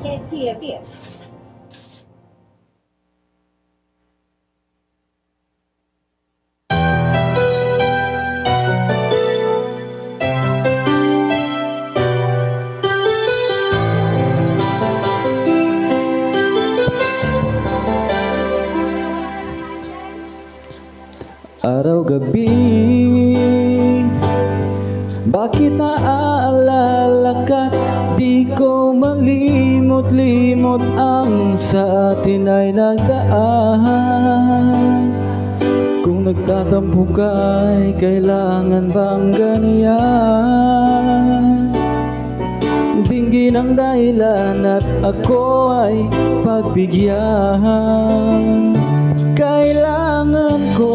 TV. Araw-gabi, bakit naaalala ka't di ko malimot-limot ang sa atin ay nagdaan. Kung nagtatampo ka'y kailangan bang ganyan? Dinggin ang dahilan at ako ay pagbigyan. Kailangan ko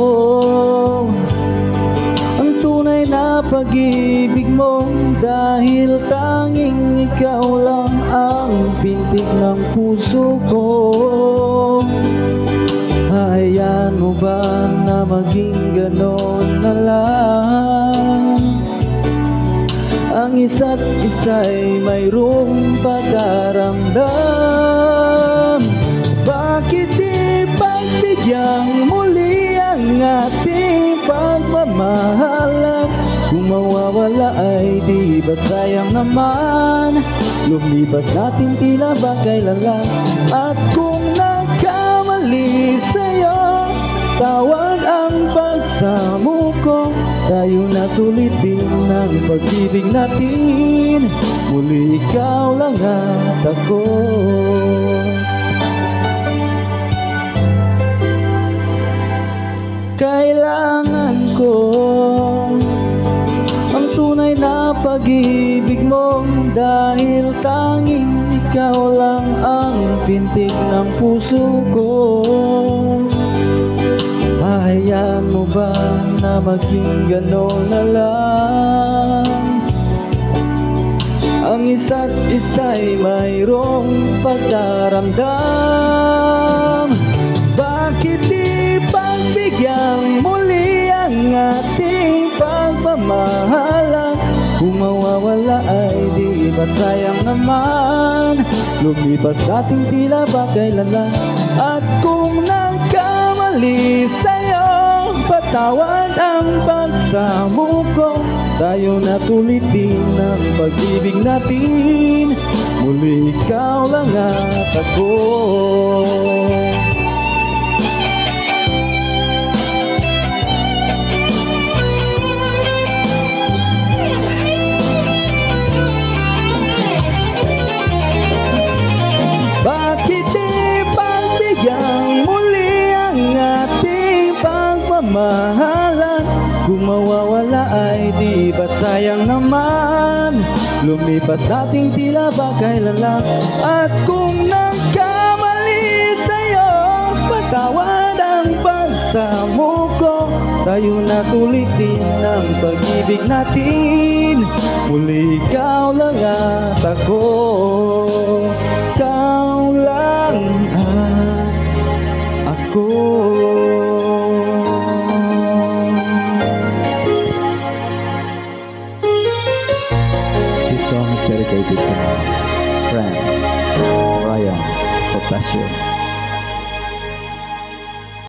ang tunay na pag-ibig mo, dahil tanging ikaw lang ang pintig ng puso ko. Hayaan mo ba na maging ganon na lang? Ang isa't isa'y mayroong pagkaramdam. Bakit di pagbigyan muli ang ating pagmamahalan? Kung mawawala ay di ba't sayang naman? Lumipas natin tila ba kailan lang? At kung nagkamali sa'yo, tawad ang pagsamo ko. Tayo na tulit din ng pag-ibig natin. Muli ikaw lang at ako. Kailangan ko ang tunay na pag-ibig mo, dahil tanging ikaw lang ang pintig ng puso ko. Hayaan mo ba na maging ganon na lang? Ang isa't isa'y mayroong pagkaramdam. Bakit di pagbigyan muli ang ating pagmamahalan? Kung mawawala ay di ba't sayang naman? Lumipas natin tila ba kailan lang? At kung nagkamali sa'yo, patawad ang pagsamo ko. Tayo na tulit din ng pag-ibig natin. Muli ikaw lang at ako. Bakit di pagbigyan muli ang ating pagmamahalan? Kung mawawala ay di ba't sayang naman? Lumipas nating tila ba kailan lang? At kung nagkamali sa'yo, patawad ang pagsamo ko. Tayo na tulit din ng pag-ibig natin. Muli ikaw lang at ako. Ikaw lang at ako. This song is dedicated to my friend Ryan Professor.